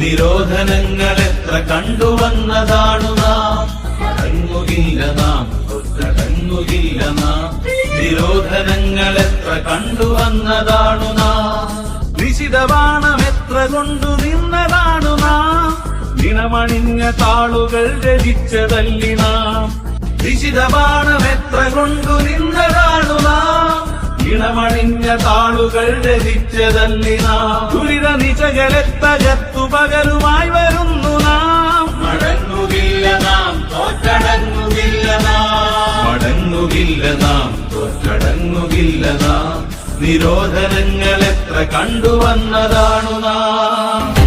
നിരോധനങ്ങൾ എത്ര കണ്ടുവന്നതാണു നാം. അടങ്ങുകില്ല നാം, തൊട്ടടങ്ങുകില്ല നാം. നിരോധനങ്ങൾ എത്ര കണ്ടുവന്നതാണു നാം. നിശിതബാണം എത്ര കൊണ്ടു നിന്നതാണു നാം. ദിനമണിഞ്ഞ താളുകൾ രചിച്ചതല്ലി നാം. നിശിതബാണം എത്ര കൊണ്ടു നിന്നതാണു നാം. ഇണമണിഞ്ഞ താളുകൾ രചിച്ചതല്ലി നാം. ദുരിത നിശകളെത്തകത്തു പകലുമായി വരുന്നു നാം. മടങ്ങുകില്ല നാം, തോറ്റടങ്ങുകില്ല നാം. മടങ്ങുകില്ല നാം, തോറ്റടങ്ങുകില്ല നാം. നിരോധനങ്ങൾ എത്ര കണ്ടുവന്നതാണു നാം.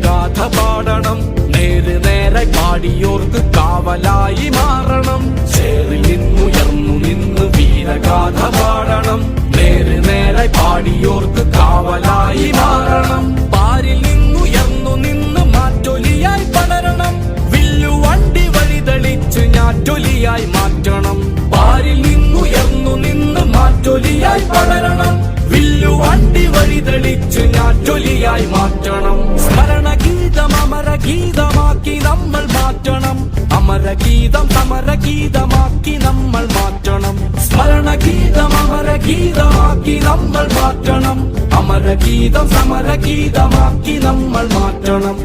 ഗാഥ പാടണം, നേര് നേരെ പാടിയോർക്ക് കാവലായി മാറണം. ചേറിൽ നിന്നുയർന്നു നിന്ന് വീരഗാഥ പാടണം, നേര് നേരെ പാടിയോർക്ക് കാവലായി മാറണം. പാരിൽ നിന്നുയർന്നു നിന്ന് മാറ്റൊലിയായി പടരണം, വില്ലുവണ്ടി വഴിതെളിച്ച് ഞാറ്റൊലിയായി മാറ്റണം. പാരിൽ നിന്നുയർന്നു നിന്ന് മാറ്റൊലിയായി പടരണം, വില്ലുവണ്ടി വഴിതെളിച്ച് ഞാറ്റൊലിയായി മാറ്റണം. സ്മരണഗീതം അമരഗീതമാക്കി നമ്മൾ മാറ്റണം, അമരഗീതം സമരഗീതമാക്കി നമ്മൾ മാറ്റണം. സ്മരണഗീതം അമരഗീതമാക്കി നമ്മൾ മാറ്റണം, അമരഗീതം സമരഗീതമാക്കി നമ്മൾ മാറ്റണം.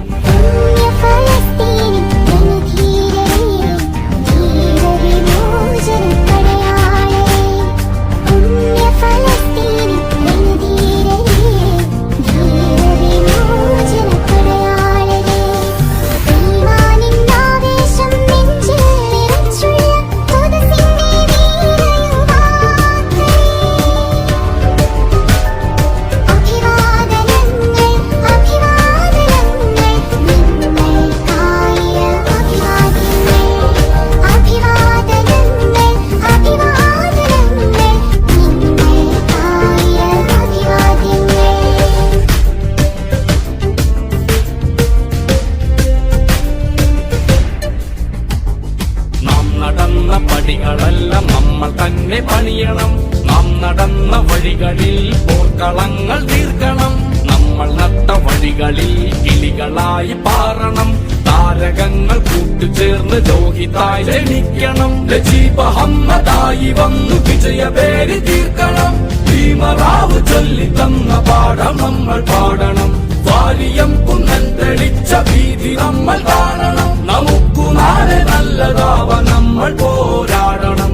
പടികളെല്ലാം നമ്മൾ തന്നെ പണിയണം, നാം നടന്ന വഴികളിൽ പോർക്കളങ്ങൾ തീർക്കണം. നമ്മൾ നട്ട വഴികളിൽ കിളികളായി പാറണം, താരകങ്ങൾ കൂട്ടുചേർന്ന് ലോഹിതായി ജനിക്കണം. നജീബ് അഹമ്മദായി വന്നു വിജയപേരി തീർക്കണം, ഭീമറാവ് ചൊല്ലി തന്ന പാഠം നമ്മൾ പാടണം. വാലിയം കുന്നൻ തെളിച്ച വീതി നമ്മൾ കാണണം, നമുക്കു നാളെ നല്ലതാവാൻ നമ്മൾ പോരാടണം.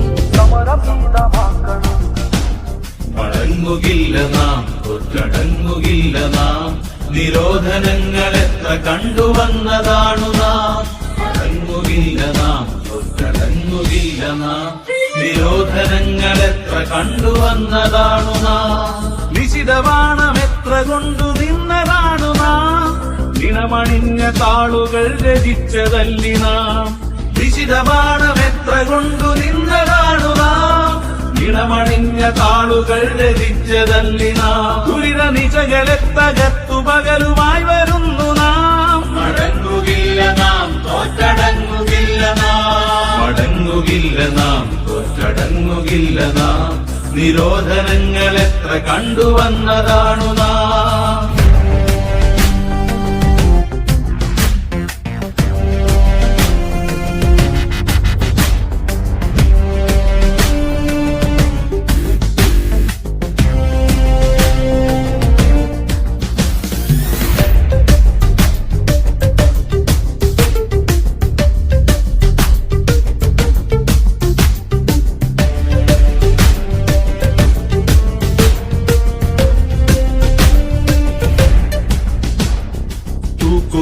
മടങ്ങുകില്ല നാം, തൊട്ടടങ്ങുകില്ല നാം. നിരോധനങ്ങൾ എത്ര കണ്ടുവന്നതാണു നാം. മടങ്ങുകില്ല നാം, തൊട്ടടങ്ങുകില്ല നാം. നിരോധനങ്ങൾ എത്ര കണ്ടുവന്നതാണു നാം. നിശിതബാണം എത്ര കൊണ്ടു നിന്നതാണു നാം. ദിനമണിഞ്ഞ താളുകൾ രചിച്ചതല്ലി നാം. നിശിതബാണം എത്ര കൊണ്ടു നിന്നതാണു നാം. ഇണമണിഞ്ഞ താളുകൾ രചിച്ചതല്ലി നാം. ദുരിത നിശകളെത്തകത്തു പകലുമായി വരുന്നു നാം. മടങ്ങുകില്ല നാം, തോറ്റടങ്ങുകില്ല നാം. മടങ്ങുകില്ല നാം, തോറ്റടങ്ങുകില്ല നാം. നിരോധനങ്ങൾ എത്ര കണ്ടുവന്നതാണു നാം.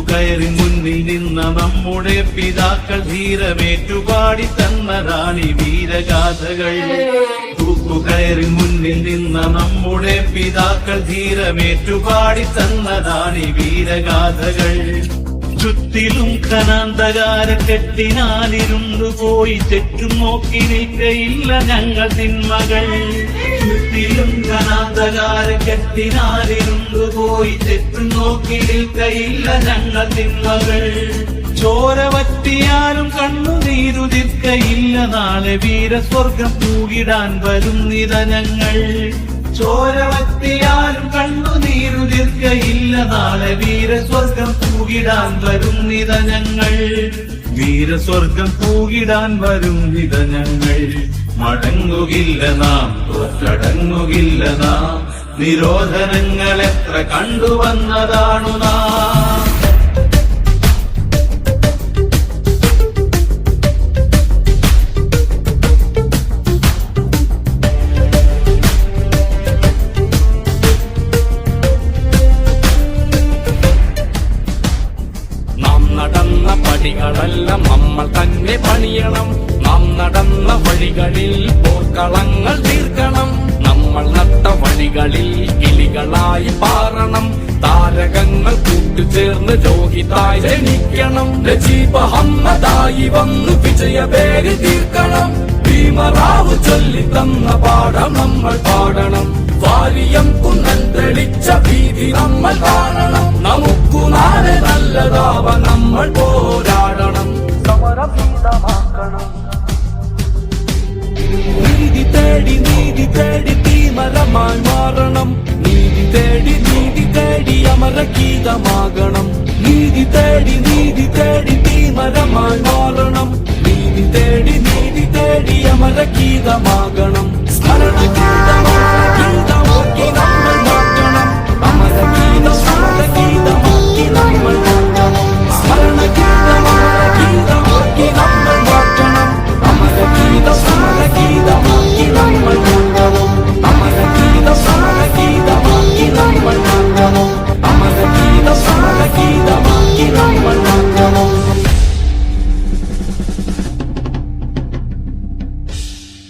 കയറി മുന്നിൽ നിന്ന നമ്മുടെ പിതാക്കൾ ധീരമേറ്റുപാടി തന്നതാണ് ഈ വീരഗാഥകൾ. തൂക്കുകയറി മുന്നിൽ നിന്ന നമ്മുടെ പിതാക്കൾ ധീരമേറ്റുപാടി തന്നതാണ് ഈ വീരഗാഥകൾ. ചുറ്റിലും ഖനാന്തകാര കെട്ടിനാലിരുണ്ടുപോയി തെറ്റും നോക്കി നിൽക്കയില്ല ഞങ്ങൾ തിന്മകൾ. ചുറ്റിലും ഖനാന്തകാര കെട്ടിനാലിരുണ്ടുപോയി തെറ്റും നോക്കി നിൽക്കയില്ല ഞങ്ങൾ തിന്മകൾ. ചോര വറ്റിയാലും കണ്ണുനീരുതിർക്കയില്ല നാളെ വീരസ്വർഗം പൂകിടാൻ വരുന്നിത ഞങ്ങൾ. ചോരവത്തിയാലും കണ്ണുനീരുതിർക്കയില്ല, നാളെ വീരസ്വർഗം പൂകിടാൻ വരുന്നിത ഞങ്ങൾ. വീരസ്വർഗം പൂകിടാൻ വരുന്നിത ഞങ്ങൾ. മടങ്ങുകില്ല നാം, തോറ്റടങ്ങുകില്ല നാം, നിരോധനങ്ങൾ എത്ര കണ്ടുവന്നതാണു നാം. നടന്ന പടികളെല്ലാം നമ്മൾ തന്നെ പണിയണം. നാം നടന്ന വഴികളിൽ പോർക്കളങ്ങൾ തീർക്കണം. നമ്മൾ നട്ട വഴികളിൽ കിളികളായി പാറണം. താരകങ്ങൾ കൂട്ടുചേർന്ന് രോഹിതായി ജനിക്കണം. നജീബ് അഹമ്മദായി വന്നു വിജയപേര് തീർക്കണം. ഭീമറാവ് ചൊല്ലി തന്ന പാഠം നമ്മൾ പാടണം. വാരിയം കുന്നൻ തെളിച്ച ഭീതി നമ്മൾ കാണണം. നമുക്കു നാളെ നല്ലതാവ നമ്മൾ പോരാടണം. സമരഭീതമാക്കണം. നീതി തേടി തീമരമായി മാറണം. നീതി തേടി അമരഗീതമാകണം. നീതി തേടി തീമരമായി മാറണം. നീതി തേടി അമരഗീതമാകണം. സ്മരണ